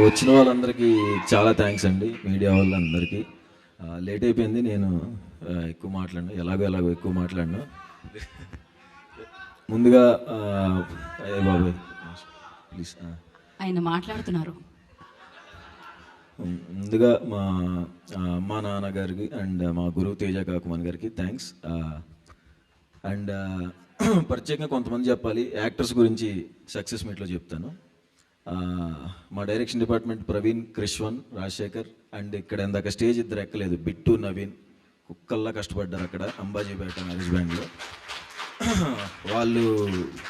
వచ్చిన వాళ్ళందరికీ చాలా థ్యాంక్స్ అండి, మీడియా వాళ్ళందరికీ. లేట్ అయిపోయింది, నేను ఎక్కువ మాట్లాడను, ఎలాగో ఎక్కువ మాట్లాడను. ముందుగా అయ్యే బాబాయ్ ప్లీజ్, ఆయన మాట్లాడుతున్నారు. ముందుగా మా అమ్మా నాన్నగారికి అండ్ మా గురువు తేజ కాకుమాన్ గారికి థ్యాంక్స్. అండ్ ప్రత్యేకంగా కొంతమంది చెప్పాలి, యాక్టర్స్ గురించి సక్సెస్ మీట్లో చెప్తాను. మా direction department Praveen, Krishvan, Rajasekhar and ఇక్కడ ఇందాక స్టేజ్ ఇద్దరు ఎక్కలేదు, బిట్టు, నవీన్ కుక్కల్లా కష్టపడ్డారు అక్కడ అంబాజీపేట మ్యారేజ్ బ్యాండ్లో. వాళ్ళు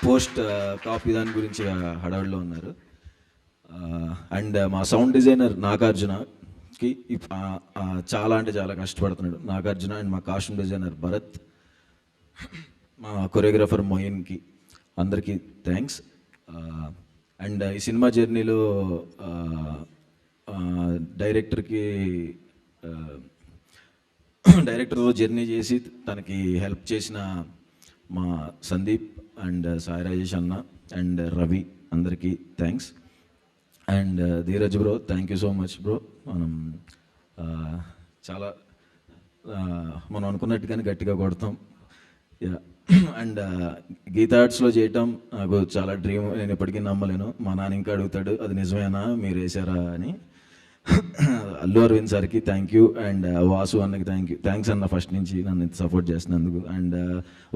పోస్ట్ కాపీ దాని గురించి హడావిడిలో ఉన్నారు. అండ్ మా సౌండ్ డిజైనర్ నాగార్జునకి చాలా అంటే చాలా కష్టపడుతున్నాడు నాగార్జున. అండ్ మా కాస్ట్యూమ్ డిజైనర్ భరత్, మా కొరియోగ్రాఫర్ మొయిన్కి అందరికీ థ్యాంక్స్. అండ్ ఈ సినిమా జర్నీలో డైరెక్టర్తో జర్నీ చేసి తనకి హెల్ప్ చేసిన మా సందీప్ అండ్ సాయి రాజేష్ అన్న అండ్ రవి అందరికీ thanks. And Dheeraj bro, thank you so much bro. చాలా మనం అనుకున్నట్టుగానే గట్టిగా కొడతాం. అండ్ గీతా ఆర్ట్స్లో చేయటం నాకు చాలా డ్రీమ్, నేను ఎప్పటికీ నమ్మలేను. మా నాన్న ఇంకా అడుగుతాడు, అది నిజమేనా మీరు వేసారా అని. అల్లు అరవింద్ సార్కి థ్యాంక్ యూ అండ్ వాసు అన్నకి థ్యాంక్స్ అన్న, ఫస్ట్ నుంచి నన్ను ఇంత సపోర్ట్ చేసినందుకు. అండ్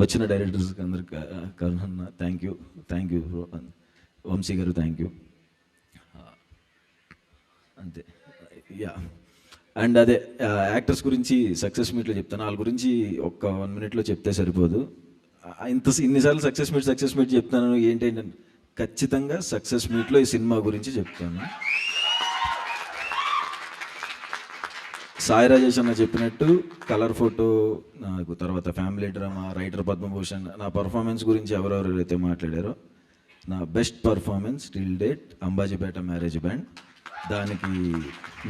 వచ్చిన డైరెక్టర్స్కి అందరికి కరుణ్ అన్న thank you bro. Vamsi garu thank you. అంతే యా. అండ్ అదే యాక్టర్స్ గురించి సక్సెస్ మీట్లో చెప్తాను, వాళ్ళ గురించి ఒక్క 1 minute చెప్తే సరిపోదు. ఇన్నిసార్లు సక్సెస్ మీట్ చెప్తాను, ఏంటంటే ఖచ్చితంగా సక్సెస్ మీట్లో ఈ సినిమా గురించి చెప్తాను. సాయి రాజేష్ అన్న చెప్పినట్టు కలర్ ఫోటో నాకు, తర్వాత ఫ్యామిలీ డ్రామా, రైటర్ పద్మభూషణ్, నా పర్ఫార్మెన్స్ గురించి ఎవరెవరైతే మాట్లాడారో, నా best performance till date Ambajipeta marriage band. దానికి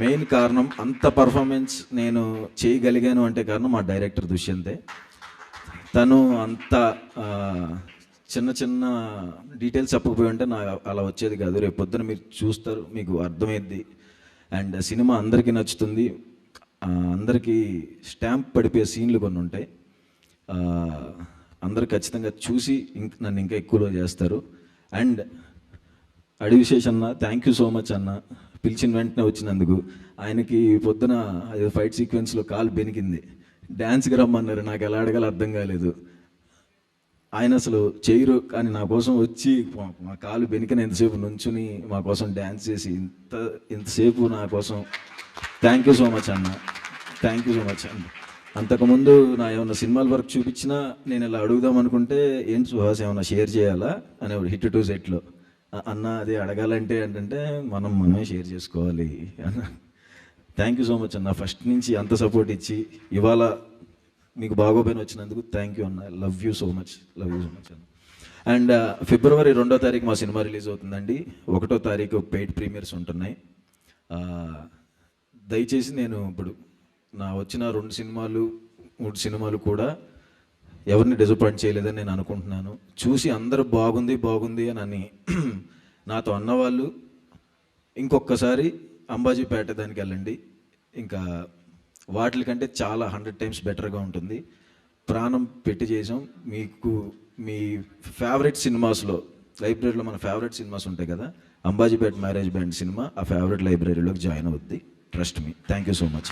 మెయిన్ కారణం, అంత పర్ఫార్మెన్స్ నేను చేయగలిగాను అంటే కారణం మా డైరెక్టర్ దుష్యంతే. తను అంత చిన్న డీటెయిల్స్ చెప్పకపోయి ఉంటే నాకు అలా వచ్చేది కాదు. రేపు పొద్దున మీరు చూస్తారు, మీకు అర్థమైద్ది. అండ్ సినిమా అందరికీ నచ్చుతుంది, అందరికీ స్టాంప్ పడిపోయే సీన్లు కొన్ని ఉంటాయి. అందరు ఖచ్చితంగా చూసి నన్ను ఇంకా ఎక్కువలో చేస్తారు. అండ్ అడివిశేష్ అన్న, థ్యాంక్ యూ సో మచ్ అన్న, పిలిచిన వెంటనే వచ్చినందుకు. ఆయనకి పొద్దున ఫైట్ సీక్వెన్స్లో కాలు బెనికింది, డ్యాన్స్కి రమ్మన్నారు, నాకు ఎలా అడగాలో అర్థం కాలేదు. ఆయన అసలు చేయరు, కానీ నా కోసం వచ్చి మా కాలు బెనికిన ఎంతసేపు నుంచుని మా కోసం డ్యాన్స్ చేసి ఇంతసేపు నా కోసం థ్యాంక్ యూ సో మచ్ అన్న, థ్యాంక్ యూ సో మచ్ అన్న. అంతకుముందు నా ఏమన్నా సినిమాల వర్క్ చూపించినా నేను ఇలా అడుగుదాం అనుకుంటే, ఏంటి సుహాస్ ఏమన్నా షేర్ చేయాలా అనేవాడు హిట్ 2 సెట్లో. అన్న అది అడగాలంటే ఏంటంటే మనమే షేర్ చేసుకోవాలి అన్న. థ్యాంక్ యూ సో మచ్ అన్న, ఫస్ట్ నుంచి అంత సపోర్ట్ ఇచ్చి ఇవాళ మీకు బాగోపోయిన వచ్చినందుకు థ్యాంక్ యూ అన్న. లవ్ యూ సో మచ్ అన్న. అండ్ ఫిబ్రవరి 2వ తారీఖు మా సినిమా రిలీజ్ అవుతుందండి. 1వ తారీఖు పెయిడ్ ప్రీమియర్స్ ఉంటున్నాయి. దయచేసి నేను ఇప్పుడు నా వచ్చిన 2 సినిమాలు 3 సినిమాలు కూడా ఎవరిని డిసప్పాయింట్ చేయలేదని నేను అనుకుంటున్నాను. చూసి అందరూ బాగుంది అని నాతో అన్నవాళ్ళు ఇంకొకసారి అంబాజీపేట దానికి వెళ్ళండి, ఇంకా వాటికంటే చాలా 100 times బెటర్గా ఉంటుంది. ప్రాణం పెట్టి చేసాం. మీకు మీ ఫేవరెట్ సినిమాస్లో, లైబ్రరీలో మన ఫేవరెట్ సినిమాస్ ఉంటాయి కదా, అంబాజీపేట మ్యారేజ్ బ్యాండ్ సినిమా ఆ ఫేవరెట్ లైబ్రరీలోకి జాయిన్ అవుద్ది. Trust me. Thank you so much.